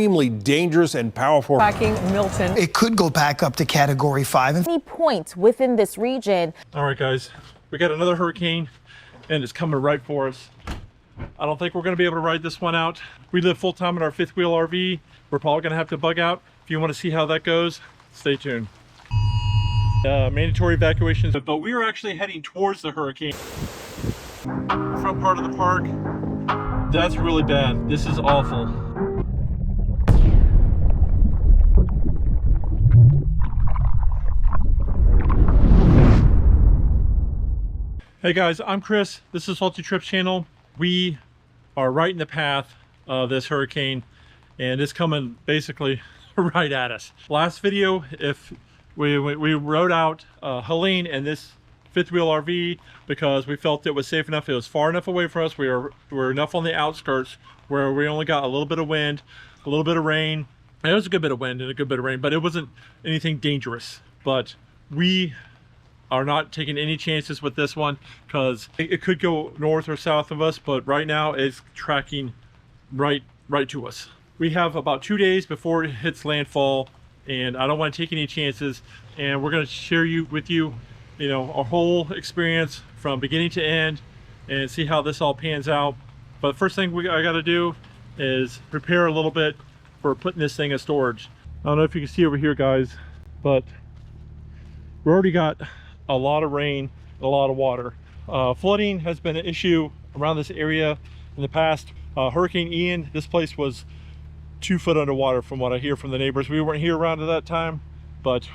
Extremely dangerous and powerful. Tracking Milton. It could go back up to Category 5. Any points within this region. All right, guys, we got another hurricane and it's coming right for us. I don't think we're going to be able to ride this one out. We live full time in our fifth wheel RV. We're probably going to have to bug out. If you want to see how that goes, stay tuned. Mandatory evacuations, but we are actually heading towards the hurricane. Front part of the park, that's really bad. This is awful. Hey guys, I'm Chris. This is Salty Trips channel. We are right in the path of this hurricane and it's coming basically right at us. Last video, if we rode out Helene and this fifth wheel RV because we felt it was safe enough. It was far enough away from us. We were enough on the outskirts where we only got a little bit of wind, a little bit of rain. And it was a good bit of wind and a good bit of rain, but it wasn't anything dangerous. But we are not taking any chances with this one because it could go north or south of us, but right now it's tracking right to us. We have about 2 days before it hits landfall and I don't want to take any chances, and we're going to share with you our whole experience from beginning to end and see how this all pans out. But the first thing I got to do is prepare a little bit for putting this thing in storage. I don't know if you can see over here, guys, but we already got a lot of rain, a lot of water. Flooding has been an issue around this area in the past. Hurricane Ian, this place was 2 foot underwater from what I hear from the neighbors. We weren't here around at that time, but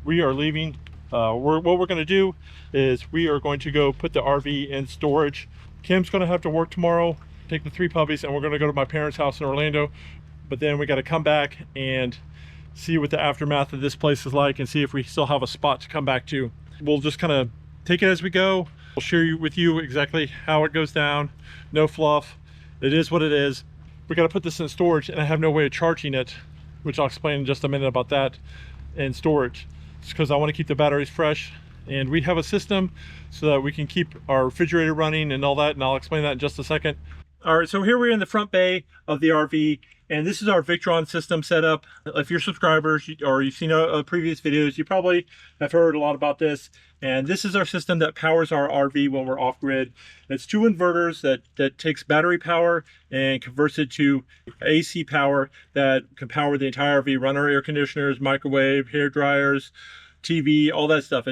we are leaving. What we're going to do is we are going to go put the RV in storage. Kim's going to have to work tomorrow, take the 3 puppies, and we're going to go to my parents' house in Orlando. But then we got to come back and see what the aftermath of this place is like and see if we still have a spot to come back to. We'll just kind of take it as we go. We'll share with you exactly how it goes down. No fluff. It is what it is. We got to put this in storage and I have no way of charging it, which I'll explain in just a minute about that in storage. It's because I want to keep the batteries fresh, and we have a system so that we can keep our refrigerator running and all that, and I'll explain that in just a second. All right, so here we're in the front bay of the RV, and this is our Victron system setup. If you're subscribers or you've seen previous videos, you probably have heard a lot about this. And this is our system that powers our RV when we're off-grid. It's 2 inverters that takes battery power and converts it to AC power that can power the entire RV, run our air conditioners, microwave, hair dryers, TV, all that stuff.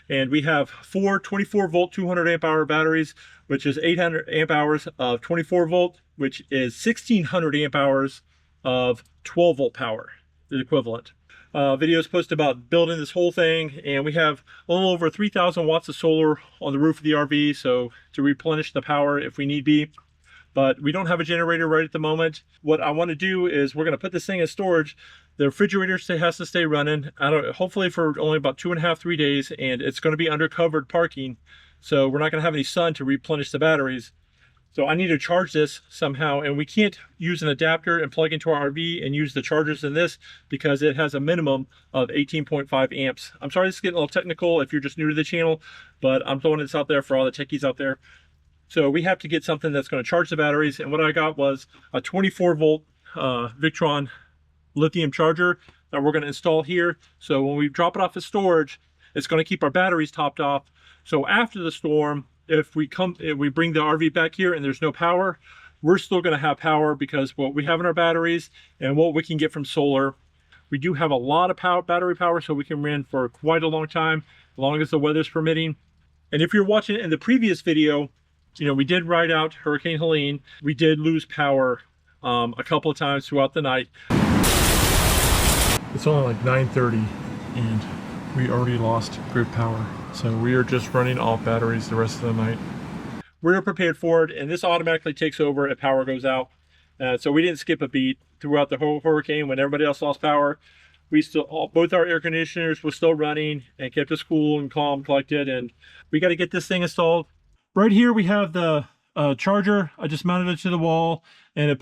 And we have 4 24-volt 200 amp hour batteries, which is 800 amp hours of 24 volt, which is 1600 amp hours of 12 volt power, the equivalent. Videos posted about building this whole thing, and we have a little over 3,000 watts of solar on the roof of the RV, so to replenish the power if we need be. But we don't have a generator right at the moment. What I want to do is we're going to put this thing in storage. The refrigerator has to stay running, hopefully for only about 2.5 to 3 days, and it's going to be under covered parking, so we're not going to have any sun to replenish the batteries. So I need to charge this somehow, and we can't use an adapter and plug into our RV and use the chargers in this because it has a minimum of 18.5 amps. I'm sorry this is getting a little technical if you're just new to the channel, but I'm throwing this out there for all the techies out there. So we have to get something that's going to charge the batteries, and what I got was a 24 volt Victron lithium charger that we're going to install here. So when we drop it off as storage, it's going to keep our batteries topped off. So after the storm, if we bring the RV back here and there's no power, we're still going to have power because what we have in our batteries and what we can get from solar. We do have a lot of battery power, so we can run for quite a long time, as long as the weather's permitting. And if you're watching in the previous video, we did ride out Hurricane Helene. We did lose power a couple of times throughout the night. It's only like 9:30 and we already lost grid power. So we are just running off batteries the rest of the night. We're prepared for it, and this automatically takes over if power goes out. So we didn't skip a beat throughout the whole hurricane. When everybody else lost power, both our air conditioners were still running and kept us cool and calm, collected, and we got to get this thing installed. Right here we have the charger. I just mounted it to the wall, and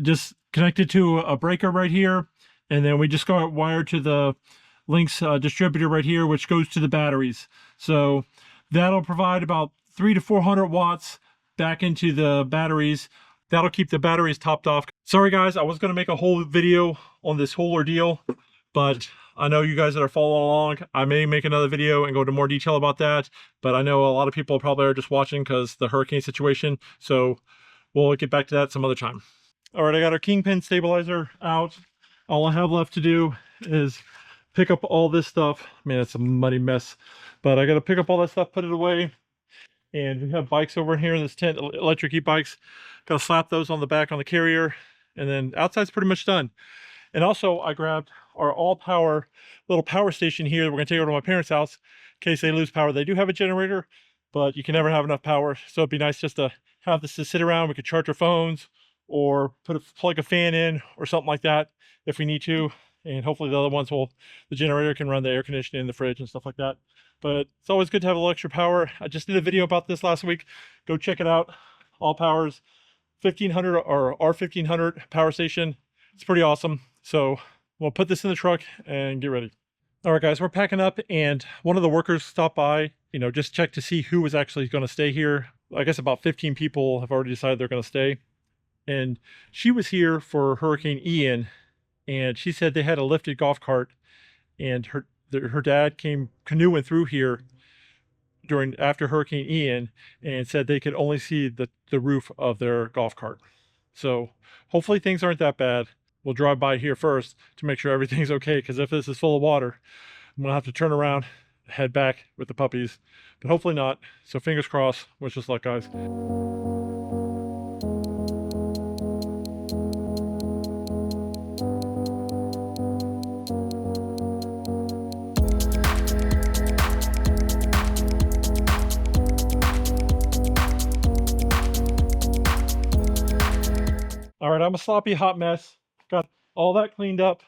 just connected to a breaker right here, and then we just got wired to the Lynx distributor right here, which goes to the batteries. So that'll provide about 300 to 400 watts back into the batteries That'll keep the batteries topped off. Sorry guys, I was going to make a whole video on this whole ordeal, but I know you guys that are following along, I may make another video and go into more detail about that, but I know a lot of people probably are just watching because the hurricane situation, so we'll get back to that some other time. All right, I got our kingpin stabilizer out. All I have left to do is pick up all this stuff. Man, it's a muddy mess, but I got to pick up all that stuff, put it away. And we have bikes over here in this tent, electric e-bikes. Got to slap those on the back on the carrier, and then outside's pretty much done. And also I grabbed our all-power little power station here that we're gonna take over to my parents' house in case they lose power. They do have a generator, but you can never have enough power. So it'd be nice just to have this to sit around. We could charge our phones or plug a fan in or something like that if we need to. And hopefully the other ones the generator can run the air conditioning and the fridge and stuff like that. But it's always good to have a little extra power. I just did a video about this last week. Go check it out. All Powers 1500 or R1500 power station. It's pretty awesome. So we'll put this in the truck and get ready. All right, guys, we're packing up, and one of the workers stopped by, just check to see who was actually going to stay here. I guess about 15 people have already decided they're going to stay. And she was here for Hurricane Ian, and she said they had a lifted golf cart, and her dad came canoeing through here after Hurricane Ian and said they could only see the roof of their golf cart. So hopefully things aren't that bad. We'll drive by here first to make sure everything's okay, because if this is full of water, I'm gonna have to turn around, head back with the puppies, but hopefully not. So fingers crossed. Wish us luck, guys. All right, I'm a sloppy hot mess. Got all that cleaned up.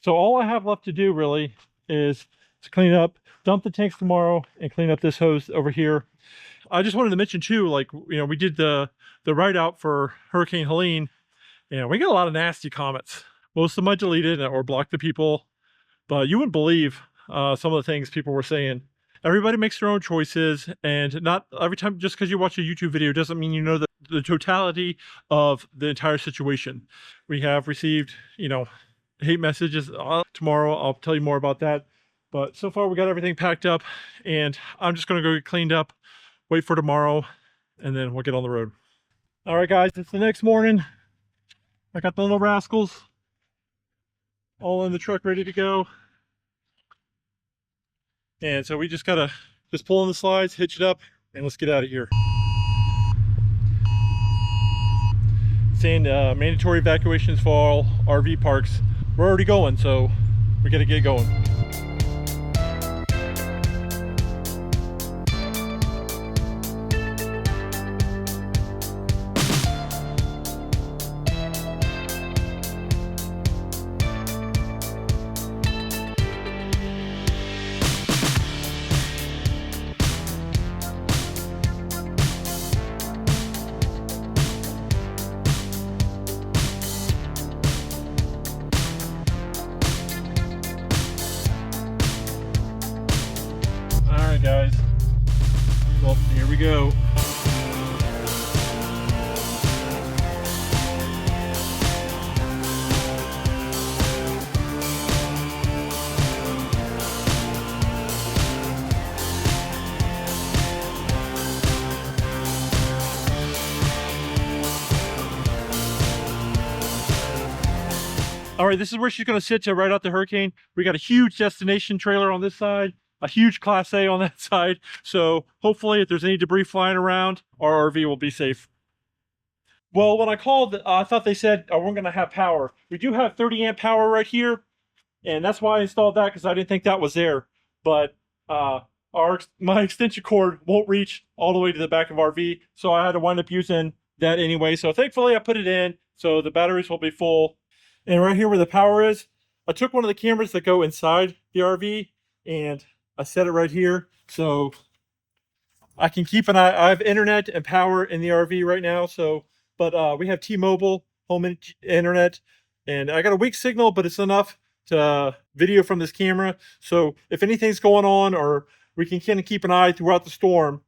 So all I have left to do really is to clean up, dump the tanks tomorrow, and clean up this hose over here. I just wanted to mention too, we did the write out for Hurricane Helene, and we got a lot of nasty comments. Most of them I deleted or blocked the people, but you wouldn't believe some of the things people were saying. Everybody makes their own choices, and not every time, just because you watch a YouTube video doesn't mean you know the totality of the entire situation. We have received, hate messages. Tomorrow I'll tell you more about that. But so far we got everything packed up, and I'm just going to go get cleaned up, wait for tomorrow, and then we'll get on the road. All right, guys, it's the next morning. I got the little rascals all in the truck ready to go. And so we just gotta pull in the slides, hitch it up, and let's get out of here. Saying mandatory evacuations for all RV parks. We're already going, so we gotta get going. Guys, well, here we go. All right, this is where she's going to sit to ride out the hurricane. We got a huge destination trailer on this side, a huge Class A on that side. So hopefully if there's any debris flying around, our RV will be safe. Well, when I called, I thought they said we're going to have power. We do have 30 amp power right here, and that's why I installed that, because I didn't think that was there. But my extension cord won't reach all the way to the back of RV, so I had to wind up using that anyway. So thankfully I put it in, so the batteries will be full. And right here where the power is, I took one of the cameras that go inside the RV, and I set it right here so I can keep an eye. I have internet and power in the RV right now, but we have T-Mobile home internet, and I got a weak signal, but it's enough to video from this camera. So if anything's going on, or we can kind of keep an eye throughout the storm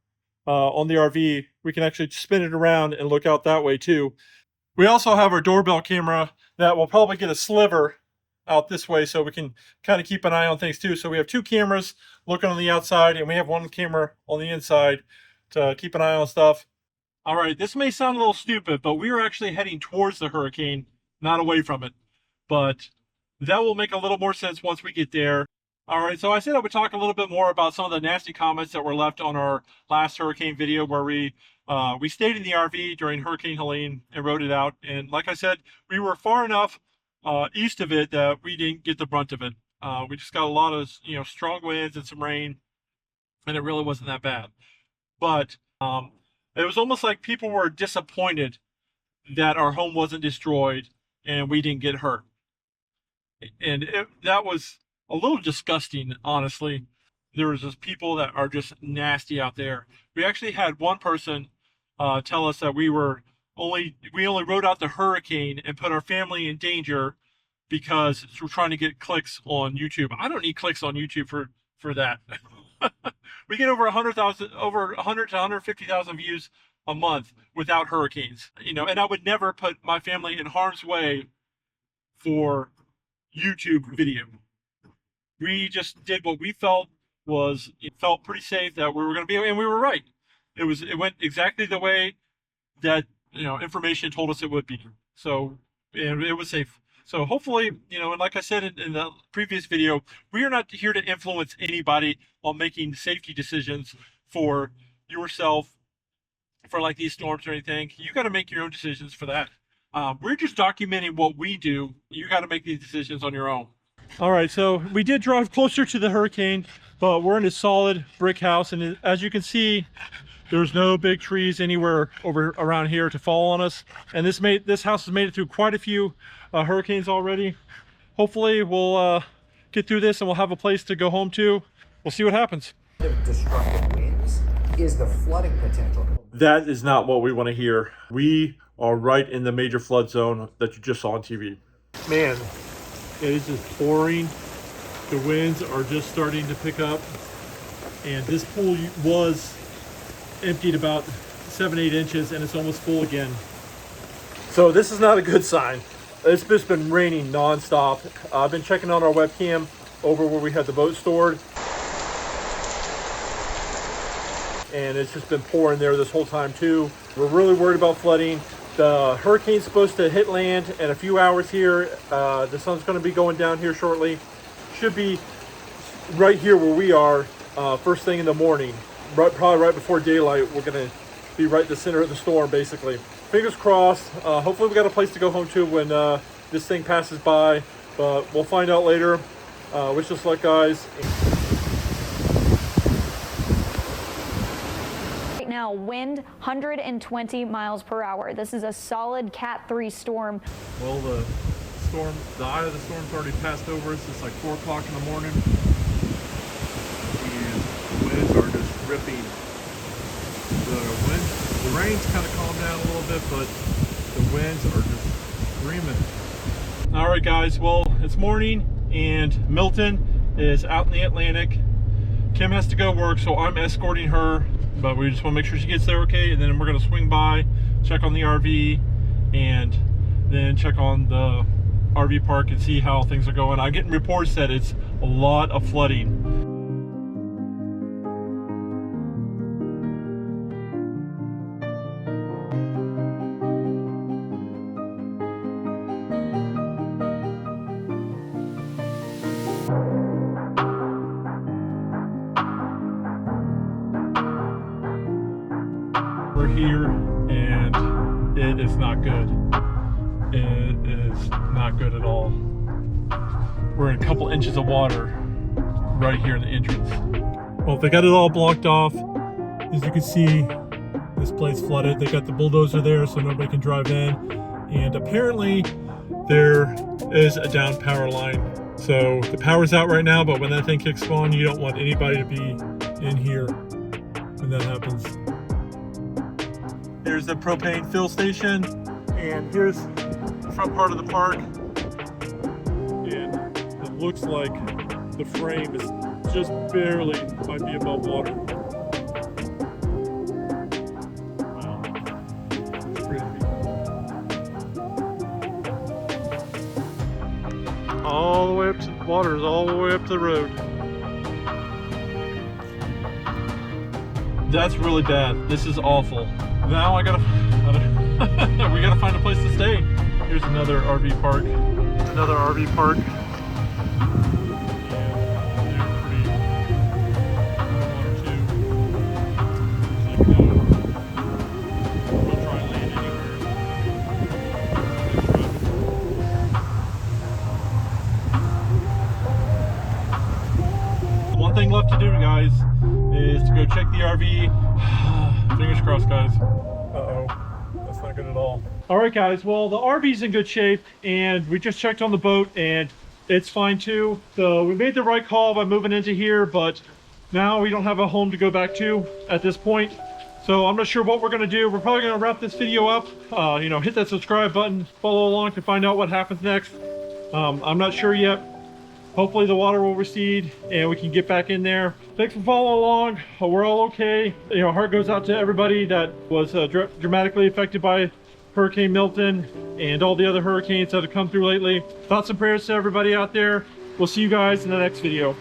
on the RV, we can actually spin it around and look out that way too. We also have our doorbell camera that will probably get a sliver out this way so we can kind of keep an eye on things too. So we have two cameras looking on the outside, and we have one camera on the inside to keep an eye on stuff. All right, this may sound a little stupid, but we are actually heading towards the hurricane, not away from it. But that will make a little more sense once we get there. All right, so I said I would talk a little bit more about some of the nasty comments that were left on our last hurricane video where we stayed in the RV during Hurricane Helene and rode it out. And like I said, we were far enough east of it that we didn't get the brunt of it. We just got a lot of strong winds and some rain, and it really wasn't that bad. But it was almost like people were disappointed that our home wasn't destroyed and we didn't get hurt. And that was a little disgusting, honestly. There was just people that are just nasty out there. We actually had one person tell us that we only rode out the hurricane and put our family in danger because we're trying to get clicks on YouTube. I don't need clicks on YouTube for that. We get over 100,000, over 100 to 150,000 views a month without hurricanes. And I would never put my family in harm's way for YouTube video. We just did what we felt pretty safe that we were going to be, and we were right. It went exactly the way that information told us it would be. So, and it was safe. So hopefully, and like I said in the previous video, we are not here to influence anybody on making safety decisions for yourself for like these storms or anything. You got to make your own decisions for that. We're just documenting what we do. You got to make these decisions on your own. All right, so we did drive closer to the hurricane, but we're in a solid brick house, and as you can see, there's no big trees anywhere around here to fall on us. And this house has made it through quite a few hurricanes already. Hopefully, we'll get through this and we'll have a place to go home to. We'll see what happens. Destructive winds is the flooding potential. That is not what we want to hear. We are right in the major flood zone that you just saw on TV. Man, it is just pouring. The winds are just starting to pick up. And this pool was emptied about 7-8 inches, and it's almost full again. So this is not a good sign. It's just been raining non-stop. I've been checking on our webcam over where we had the boat stored. And it's just been pouring there this whole time too. We're really worried about flooding. The hurricane's supposed to hit land in a few hours here. The sun's going to be going down here shortly. Should be right here where we are first thing in the morning. Probably right before daylight. We're going to be right in the center of the storm, basically. Fingers crossed. Hopefully we got a place to go home to when this thing passes by. But we'll find out later. Wish us luck, guys. Now, wind 120 miles per hour. This is a solid Cat 3 storm. Well, the eye of the storm's already passed over us. It's like 4 o'clock in the morning. And the winds are just ripping. The rain's kind of calmed down a little bit, but the winds are just screaming. All right, guys. Well, it's morning and Milton is out in the Atlantic. Kim has to go work, so I'm escorting her. But we just want to make sure she gets there okay, and then we're going to swing by, check on the RV, and then check on the RV park and see how things are going. I'm getting reports that it's a lot of flooding. We're here and it is not good. It is not good at all. We're in a couple inches of water right here in the entrance. Well, they got it all blocked off. As you can see, this place flooded. They got the bulldozer there so nobody can drive in. And apparently there is a down power line. So the power's out right now, but when that thing kicks on, you don't want anybody to be in here when that happens. Here's the propane fill station, and here's the front part of the park. And it looks like the frame is just barely might be above water. Wow, it's crazy. All the way up to the water is all the way up to the road. That's really bad. This is awful. Now we gotta find a place to stay. Here's another RV park. Another RV park. One thing left to do, guys, is to go check the RV. Fingers crossed, guys. Uh-oh, that's not good at all. All right, guys, well, the RV's in good shape, and we just checked on the boat, and it's fine too. So we made the right call by moving into here, but now we don't have a home to go back to at this point. So I'm not sure what we're gonna do. We're probably gonna wrap this video up. You know, hit that subscribe button, follow along to find out what happens next. I'm not sure yet. Hopefully the water will recede and we can get back in there. Thanks for following along. We're all okay. You know, heart goes out to everybody that was dramatically affected by Hurricane Milton and all the other hurricanes that have come through lately. Thoughts and prayers to everybody out there. We'll see you guys in the next video.